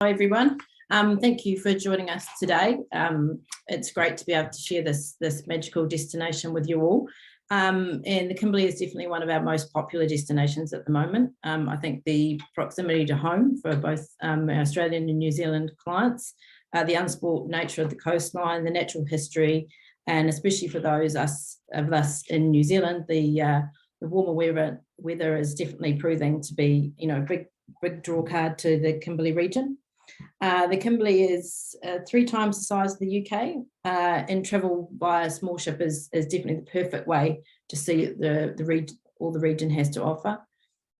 Hi everyone. Thank you for joining us today. It's great to be able to share this magical destination with you all. And the Kimberley is definitely one of our most popular destinations at the moment. I think the proximity to home for both our Australian and New Zealand clients, the unspoilt nature of the coastline, the natural history, and especially for those of us in New Zealand, the warmer weather is definitely proving to be, a big draw card to the Kimberley region. The Kimberley is 3 times the size of the UK, and travel by a small ship is definitely the perfect way to see all the region has to offer.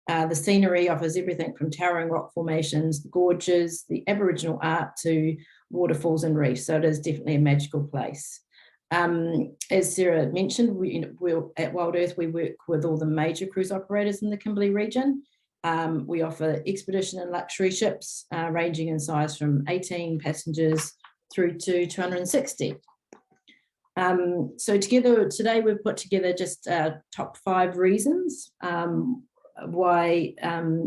The scenery offers everything from towering rock formations, the gorges, the Aboriginal art to waterfalls and reefs, so it is definitely a magical place. As Sarah mentioned, at Wild Earth we work with all the major cruise operators in the Kimberley region. We offer expedition and luxury ships ranging in size from 18 passengers through to 260. So today we've put together just top 5 reasons why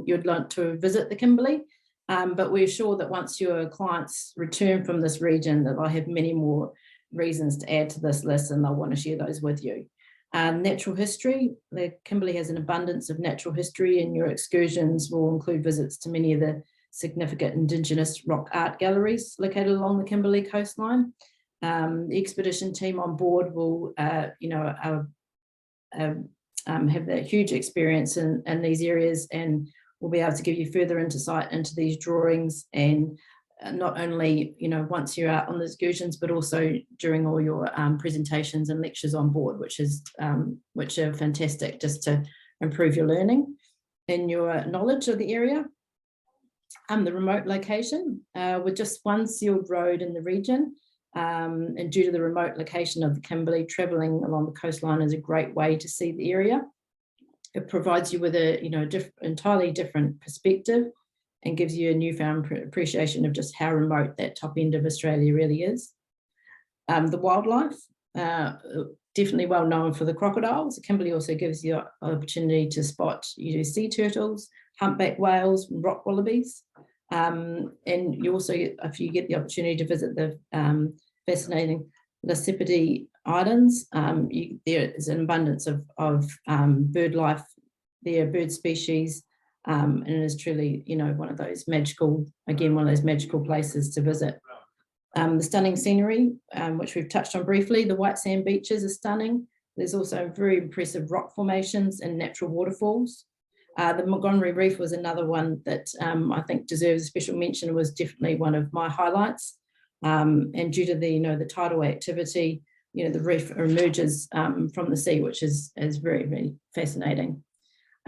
you'd like to visit the Kimberley, but we're sure that once your clients return from this region that they'll have many more reasons to add to this list, and they'll want to share those with you. Natural history. The Kimberley has an abundance of natural history, and your excursions will include visits to many of the significant Indigenous rock art galleries located along the Kimberley coastline. The expedition team on board will have that huge experience in these areas, and will be able to give you further insight into these drawings, and not only once you're out on the excursions, but also during all your presentations and lectures on board, which are fantastic just to improve your learning and your knowledge of the area. The remote location, with just one sealed road in the region, and due to the remote location of the Kimberley, travelling along the coastline is a great way to see the area. It provides you with a entirely different perspective, and gives you a newfound appreciation of just how remote that top end of Australia really is. The wildlife, definitely well known for the crocodiles. Kimberley also gives you an opportunity to spot sea turtles, humpback whales, rock wallabies. And you also, if you get the opportunity to visit the fascinating Lissipity Islands, there is an abundance of bird life there, bird species. And it is truly, one of those magical places to visit. The stunning scenery, which we've touched on briefly, the white sand beaches are stunning. There's also very impressive rock formations and natural waterfalls. The Montgomery Reef was another one that I think deserves a special mention. It was definitely one of my highlights. And due to the tidal activity, the reef emerges from the sea, which is very, very fascinating.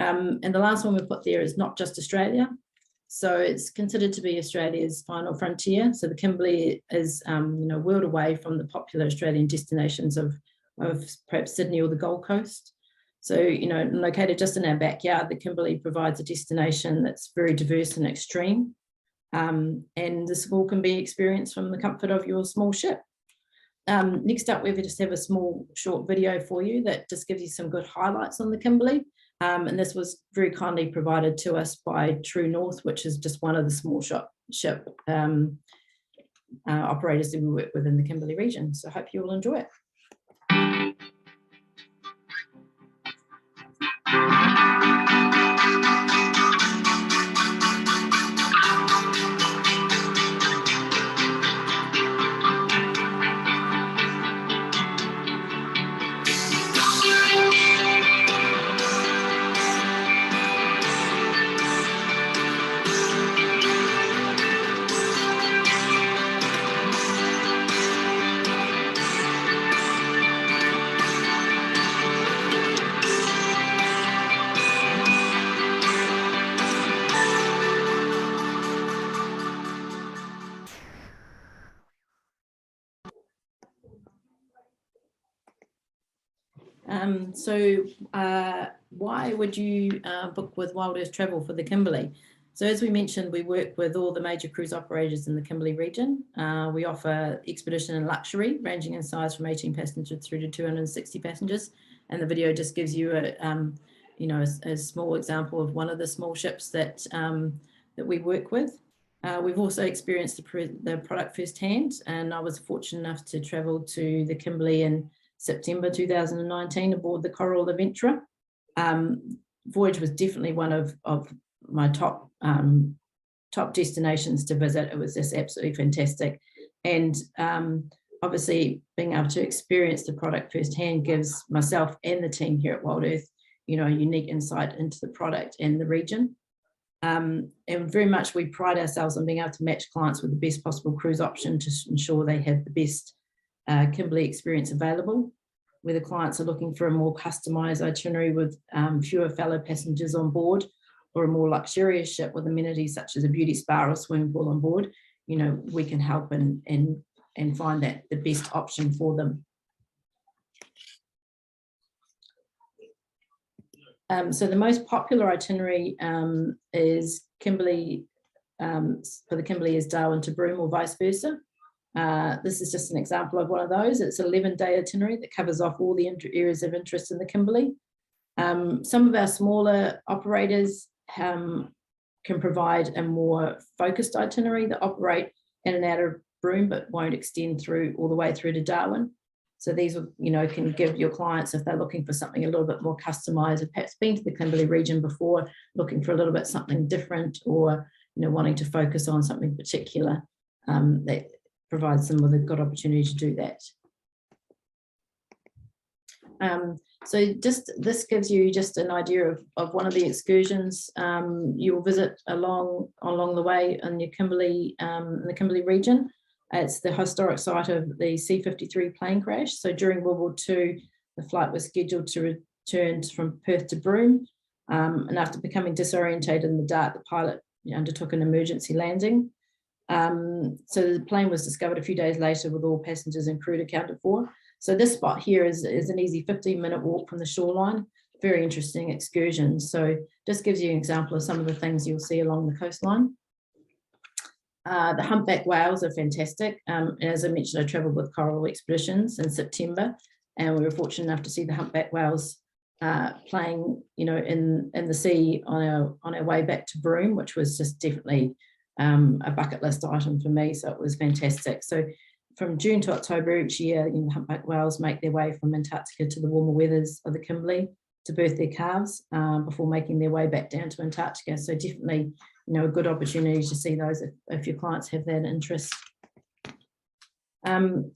And the last one we put there is not just Australia. So it's considered to be Australia's final frontier. So the Kimberley is, world away from the popular Australian destinations of perhaps Sydney or the Gold Coast. So, located just in our backyard, the Kimberley provides a destination that's very diverse and extreme. And this all can be experienced from the comfort of your small ship. Next up, we just have a small short video for you that just gives you some good highlights on the Kimberley. And this was very kindly provided to us by True North, which is just one of the small ship operators that we work with in the Kimberley region. So I hope you will enjoy it. Why would you book with Wild Earth Travel for the Kimberley? So as we mentioned, we work with all the major cruise operators in the Kimberley region. We offer expedition and luxury, ranging in size from 18 passengers through to 260 passengers. And the video just gives you a small example of one of the small ships that we work with. We've also experienced the product firsthand, and I was fortunate enough to travel to the Kimberley in September 2019 aboard the Coral Adventurer. Voyage was definitely one of my top destinations to visit. It was just absolutely fantastic, and obviously being able to experience the product firsthand gives myself and the team here at Wild Earth, you know, a unique insight into the product and the region. And very much we pride ourselves on being able to match clients with the best possible cruise option to ensure they have the best Kimberley experience available. Whether clients are looking for a more customized itinerary with fewer fellow passengers on board, or a more luxurious ship with amenities such as a beauty spa or swimming pool on board, you know, we can help and find that the best option for them. So the most popular itinerary is Kimberley, for the Kimberley is Darwin to Broome or vice versa. This is just an example of one of those. It's an 11-day itinerary that covers off all the areas of interest in the Kimberley. Some of our smaller operators can provide a more focused itinerary that operate in and out of Broome but won't extend through all the way through to Darwin. So these, you know, can give your clients, if they're looking for something a little bit more customized, or perhaps been to the Kimberley region before, looking for a little bit something different, or, you know, wanting to focus on something particular, that provides them with a good opportunity to do that. So just this gives you just an idea of one of the excursions you will visit along the way in your Kimberley, in the Kimberley region. It's the historic site of the C-53 plane crash. So during World War II, the flight was scheduled to return from Perth to Broome, and after becoming disorientated in the dark, the pilot undertook an emergency landing. So the plane was discovered a few days later with all passengers and crew accounted for. So this spot here is an easy 15-minute walk from the shoreline. Very interesting excursion. So just gives you an example of some of the things you'll see along the coastline. The humpback whales are fantastic. And as I mentioned, I travelled with Coral Expeditions in September, and we were fortunate enough to see the humpback whales playing, you know, in the sea on our way back to Broome, which was just definitely a bucket list item for me. So it was fantastic. So from June to October each year, you know, humpback whales make their way from Antarctica to the warmer weathers of the Kimberley to birth their calves before making their way back down to Antarctica. So definitely, you know, a good opportunity to see those if your clients have that interest. And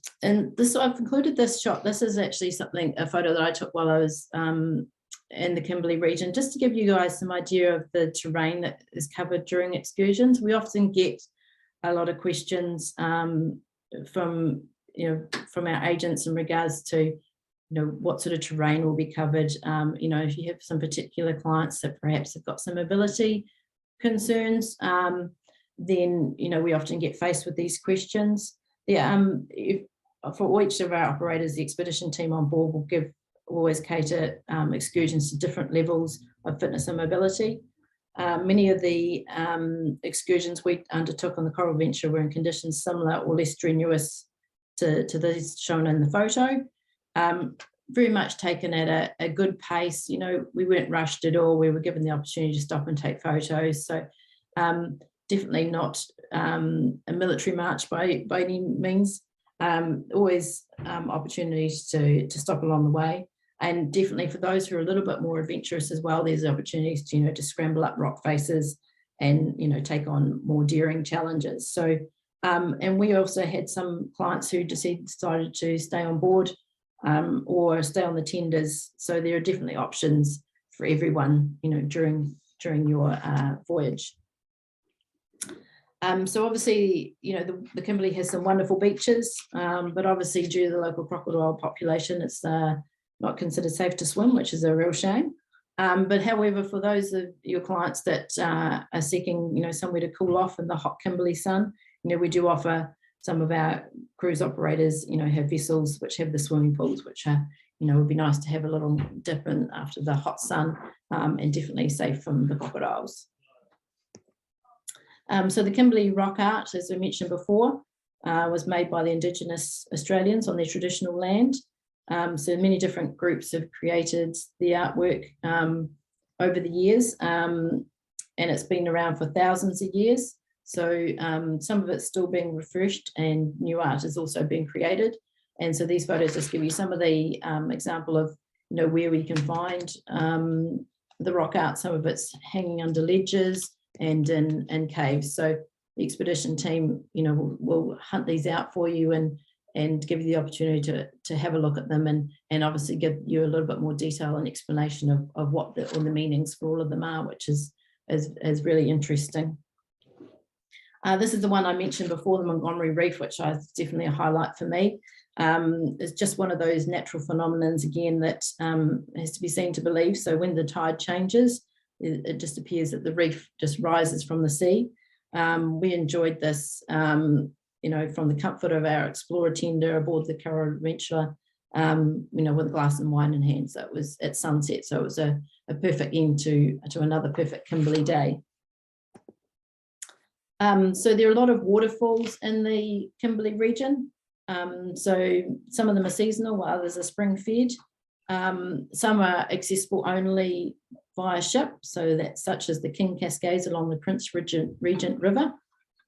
this, I've included this shot. This is actually a photo that I took while I was in the Kimberley region, just to give you guys some idea of the terrain that is covered during excursions. We often get a lot of questions from our agents in regards to, you know, what sort of terrain will be covered. You know, if you have some particular clients that perhaps have got some mobility concerns, then, you know, we often get faced with these questions. For each of our operators, the expedition team on board will always cater excursions to different levels of fitness and mobility. Many of the excursions we undertook on the Coral Venture were in conditions similar or less strenuous to these shown in the photo. Very much taken at a good pace. You know, we weren't rushed at all. We were given the opportunity to stop and take photos. So definitely not a military march by any means. Always opportunities to stop along the way. And definitely for those who are a little bit more adventurous as well, there's opportunities to, you know, to scramble up rock faces and, you know, take on more daring challenges. So, and we also had some clients who decided to stay on board or stay on the tenders. So there are definitely options for everyone, you know, during your voyage. So obviously, you know, the Kimberley has some wonderful beaches, but obviously due to the local crocodile population, it's not considered safe to swim, which is a real shame. But however, for those of your clients that are seeking, you know, somewhere to cool off in the hot Kimberley sun, you know, we do offer some of our cruise operators, you know, have vessels which have the swimming pools, which are, you know, would be nice to have a little dip in after the hot sun, and definitely safe from the crocodiles. So the Kimberley rock art, as I mentioned before, was made by the Indigenous Australians on their traditional land. So many different groups have created the artwork over the years, and it's been around for thousands of years. So some of it's still being refreshed and new art is also being created. And so these photos just give you some of the example of, you know, where we can find the rock art. Some of it's hanging under ledges and in caves. So the expedition team, you know, will hunt these out for you and give you the opportunity to have a look at them and obviously give you a little bit more detail and explanation of what all the meanings for all of them are, which is really interesting. This is the one I mentioned before, the Montgomery Reef, which is definitely a highlight for me. It's just one of those natural phenomenons, again, that has to be seen to believe. So when the tide changes, it just appears that the reef just rises from the sea. We enjoyed this, you know, from the comfort of our explorer tender aboard the Curragh Adventurer, you know, with a glass and wine in hand. So it was at sunset. So it was a perfect end to another perfect Kimberley day. So there are a lot of waterfalls in the Kimberley region. So some of them are seasonal, while others are spring fed. Some are accessible only via ship, so that's such as the King Cascades along the Prince Regent River.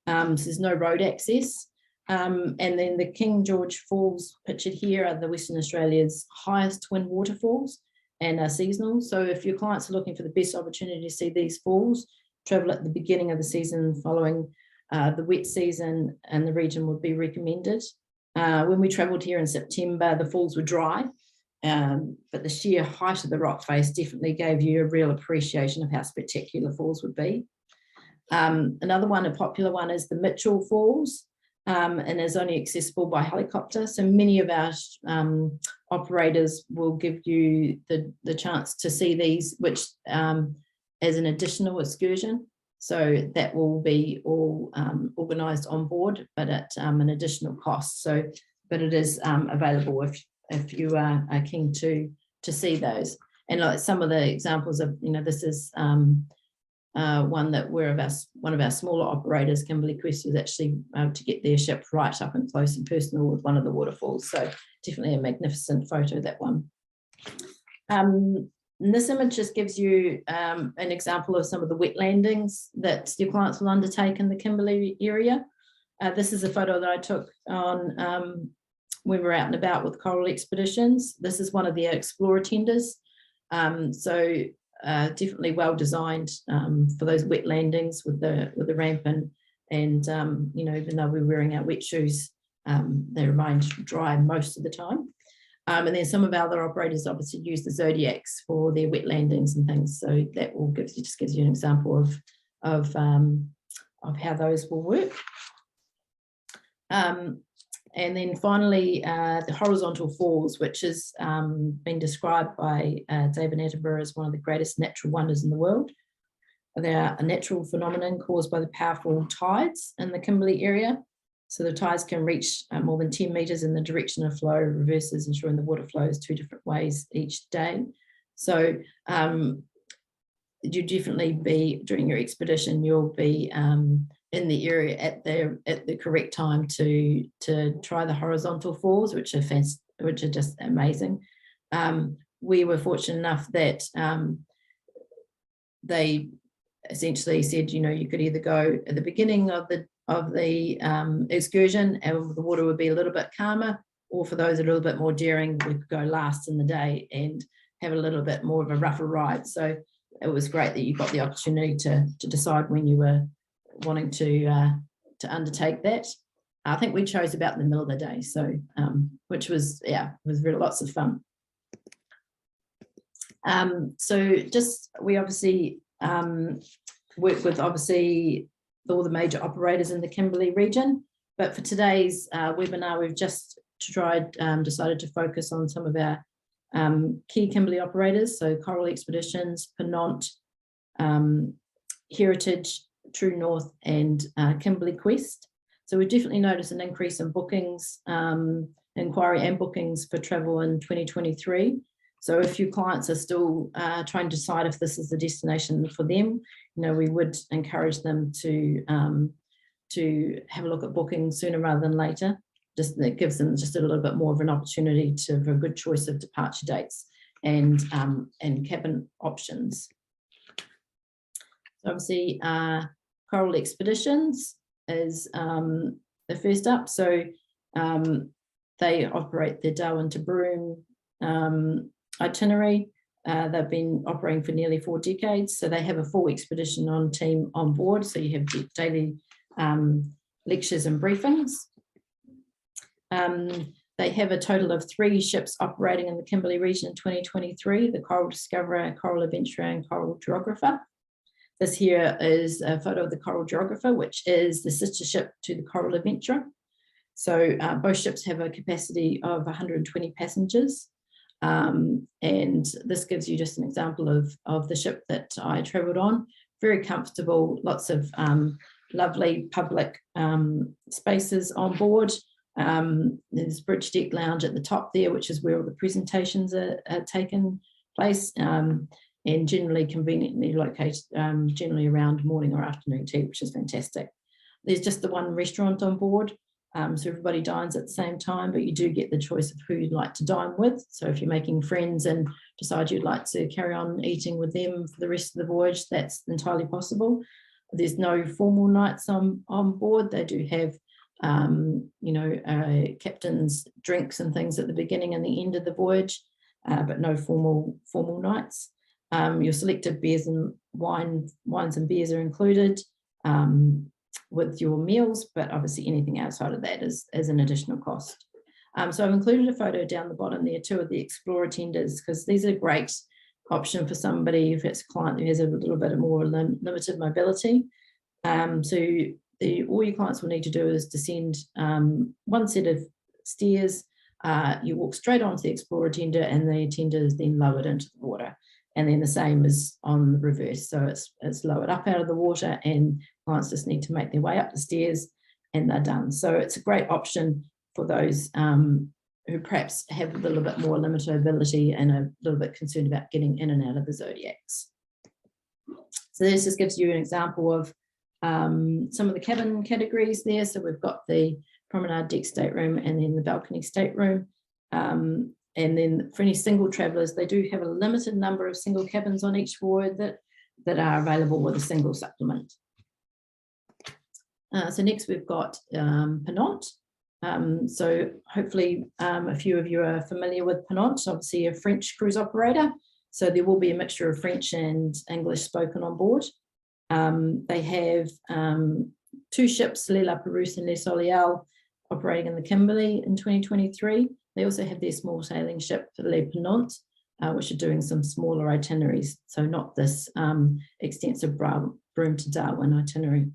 So there's no road access. And then the King George Falls pictured here are the Western Australia's highest twin waterfalls and are seasonal. So if your clients are looking for the best opportunity to see these falls, travel at the beginning of the season following the wet season, and the region would be recommended. When we travelled here in September, the falls were dry, but the sheer height of the rock face definitely gave you a real appreciation of how spectacular falls would be. Another one, a popular one, is the Mitchell Falls, and is only accessible by helicopter. So many of our operators will give you the chance to see these, which as an additional excursion. So that will be all organised on board, but at an additional cost. So, but it is available if you are keen to see those. And like some of the examples of, you know, this is one that one of our smaller operators, Kimberley Quest, was actually to get their ship right up and close and personal with one of the waterfalls. So definitely a magnificent photo, that one. And this image just gives you an example of some of the wet landings that your clients will undertake in the Kimberley area. This is a photo that I took on when we were out and about with coral expeditions. This is one of their explorer tenders. So definitely well designed for those wet landings with the ramp and you know, even though we're wearing our wet shoes, they remained dry most of the time. And then some of our other operators obviously use the Zodiacs for their wet landings and things. So that will just gives you an example of how those will work. And then finally, the horizontal falls, which has been described by David Attenborough as one of the greatest natural wonders in the world. They are a natural phenomenon caused by the powerful tides in the Kimberley area. So the tides can reach more than 10 metres in the direction of flow, reverses, ensuring the water flows 2 different ways each day. So you definitely be, during your expedition, you'll be in the area at the correct time to try the horizontal falls, which are just amazing. We were fortunate enough that they essentially said, you know, you could either go at the beginning of the excursion and the water would be a little bit calmer, or for those a little bit more daring, we could go last in the day and have a little bit more of a rougher ride. So it was great that you got the opportunity to decide when you were wanting to undertake that. I think we chose about in the middle of the day, so which was, yeah, it was really lots of fun. So just, we obviously work with obviously all the major operators in the Kimberley region, but for today's webinar, we've just decided to focus on some of our key Kimberley operators, so Coral Expeditions, Penant, Heritage, True North, and Kimberley Quest. So we definitely noticed an increase in bookings, inquiry and bookings for travel in 2023. So if your clients are still trying to decide if this is the destination for them, you know, we would encourage them to have a look at booking sooner rather than later. Just that gives them just a little bit more of an opportunity to have a good choice of departure dates and cabin options. So obviously, Coral Expeditions is the first up. So they operate the Darwin to Broome itinerary. They've been operating for nearly 4 decades. So they have a full expedition team on board. So you have daily lectures and briefings. They have a total of 3 ships operating in the Kimberley region in 2023, the Coral Discoverer, Coral Adventurer, and Coral Geographer. This here is a photo of the Coral Geographer, which is the sister ship to the Coral Adventurer. So both ships have a capacity of 120 passengers. And this gives you just an example of the ship that I travelled on. Very comfortable, lots of lovely public spaces on board. There's bridge deck lounge at the top there, which is where all the presentations are taken place, and generally conveniently located generally around morning or afternoon tea, which is fantastic. There's just the one restaurant on board, so everybody dines at the same time, but you do get the choice of who you'd like to dine with. So if you're making friends and decide you'd like to carry on eating with them for the rest of the voyage, that's entirely possible. There's no formal nights on board. They do have captain's drinks and things at the beginning and the end of the voyage, but no formal nights. Your selected beers and wines and beers are included with your meals, but obviously anything outside of that is an additional cost. So I've included a photo down the bottom there too of the Explorer tenders, because these are a great option for somebody if it's a client who has a little bit more limited mobility. All your clients will need to do is descend one set of stairs. You walk straight onto the Explorer tender, and the tender is then lowered into the water. And then the same is on the reverse. So it's lowered up out of the water, and clients just need to make their way up the stairs, and they're done. So it's a great option for those who perhaps have a little bit more limited ability and a little bit concerned about getting in and out of the Zodiacs. So this just gives you an example of some of the cabin categories there. So we've got the promenade deck stateroom and then the balcony stateroom. And then for any single travellers, they do have a limited number of single cabins on each voyage that are available with a single supplement. So next we've got Pennant. So hopefully a few of you are familiar with Pennant, obviously a French cruise operator. So there will be a mixture of French and English spoken on board. They have 2 ships, La Pérouse and Le Soleil, operating in the Kimberley in 2023. They also have their small sailing ship, Le Pennant, which are doing some smaller itineraries, so not this extensive Broome to Darwin itinerary.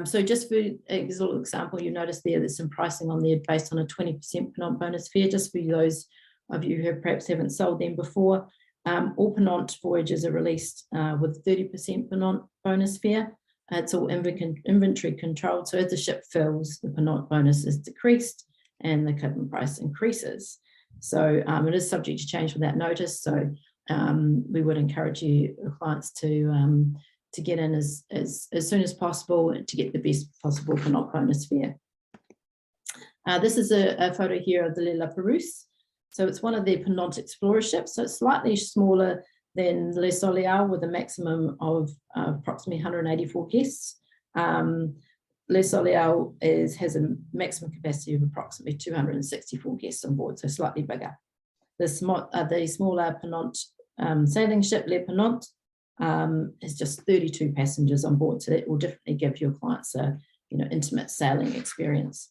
So just for a little example, you notice there's some pricing on there based on a 20% Pennant bonus fare, just for those of you who perhaps haven't sold them before. All Pennant voyages are released with 30% Pennant bonus fare. It's all inventory controlled, so as the ship fills, the Pennant bonus is decreased and the cabin price increases. So it is subject to change without notice. So we would encourage you clients to get in as soon as possible to get the best possible Pennant bonus fare. This is a photo here of the La Pérouse. So it's one of the Pennant Explorer ships. So it's slightly smaller than Le Soleil with a maximum of approximately 184 guests. Le Soleil has a maximum capacity of approximately 264 guests on board, so slightly bigger. The smaller Pennant sailing ship, Le Pennant, has just 32 passengers on board, so that will definitely give your clients a intimate sailing experience.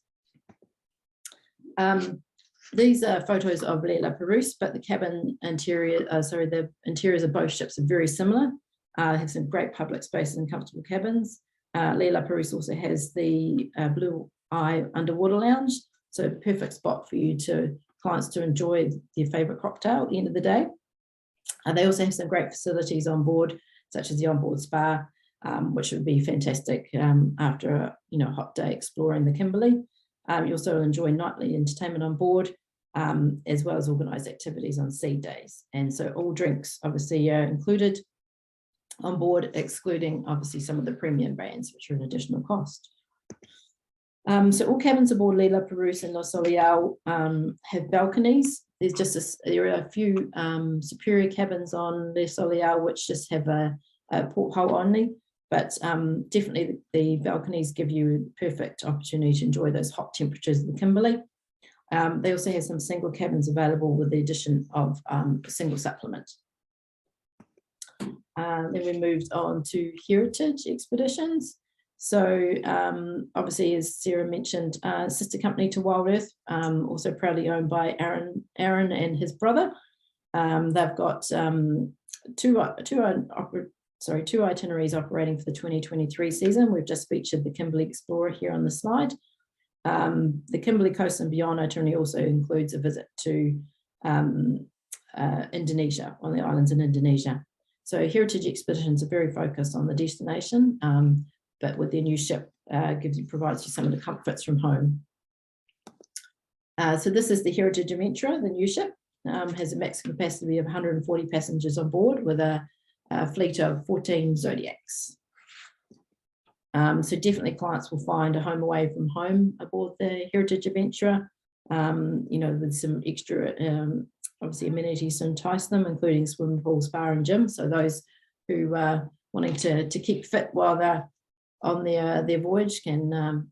These are photos of La Pérouse, but the cabin interior, the interiors of both ships are very similar. Have some great public spaces and comfortable cabins. La Pérouse also has the Blue Eye underwater lounge, so perfect spot for clients to enjoy their favourite cocktail at the end of the day. They also have some great facilities on board, such as the onboard spa, which would be fantastic after a hot day exploring the Kimberley. You also enjoy nightly entertainment on board, as well as organised activities on sea days. And so all drinks obviously are included on board, excluding obviously some of the premium brands, which are an additional cost. So all cabins aboard La Pérouse and Le Soleil have balconies. There are a few superior cabins on Le Soleil which just have a porthole only, but definitely the balconies give you a perfect opportunity to enjoy those hot temperatures of the Kimberley. They also have some single cabins available with the addition of a single supplement. Then we moved on to heritage expeditions. So obviously, as Sarah mentioned, sister company to Wild Earth, also proudly owned by Aaron and his brother. They've got two itineraries operating for the 2023 season. We've just featured the Kimberley Explorer here on the slide. The Kimberley Coast and Beyond itinerary also includes a visit to Indonesia, on the islands in Indonesia. So heritage expeditions are very focused on the destination, but with their new ship, provides you some of the comforts from home. So this is the Heritage Adventurer, the new ship. Has a max capacity of 140 passengers on board with a fleet of 14 Zodiacs. So definitely clients will find a home away from home aboard the Heritage Adventurer, with some extra, obviously, amenities to entice them, including swimming pool, spa and gym. So those who are wanting to keep fit while they're on their voyage can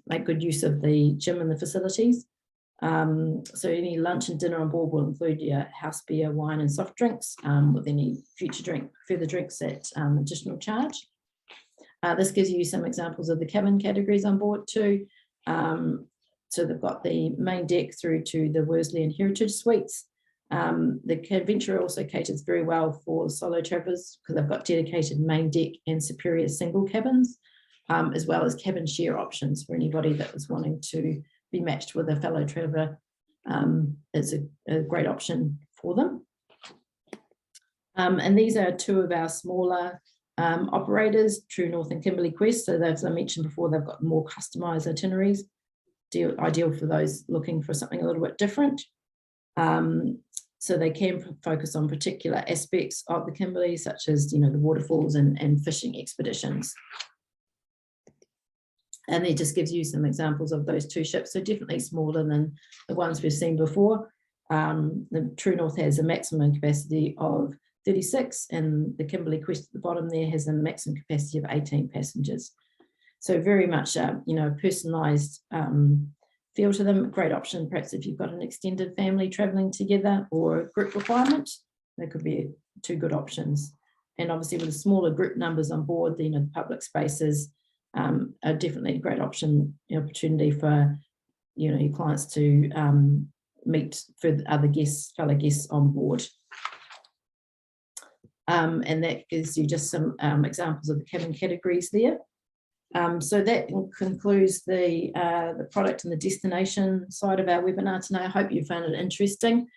make good use of the gym and the facilities. So any lunch and dinner on board will include your house beer, wine and soft drinks, with any further drinks at additional charge. This gives you some examples of the cabin categories on board too. So they've got the main deck through to the Worsley and Heritage Suites. The Adventurer also caters very well for solo travelers because they've got dedicated main deck and superior single cabins, as well as cabin share options for anybody that was wanting to be matched with a fellow traveller. It's a great option for them. And these are two of our smaller operators, True North and Kimberley Quest. So as I mentioned before, they've got more customised itineraries, ideal for those looking for something a little bit different. So they can focus on particular aspects of the Kimberley, such as the waterfalls and fishing expeditions. And it just gives you some examples of those two ships. So definitely smaller than the ones we've seen before. The True North has a maximum capacity of 36, and the Kimberley Quest at the bottom there has a maximum capacity of 18 passengers. So very much, personalised feel to them. Great option, perhaps if you've got an extended family travelling together or a group requirement, they could be two good options. And obviously with the smaller group numbers on board, the public spaces are definitely a great opportunity for your clients to meet further fellow guests on board. And that gives you just some examples of the cabin categories there. So that concludes the product and the destination side of our webinar tonight. I hope you found it interesting.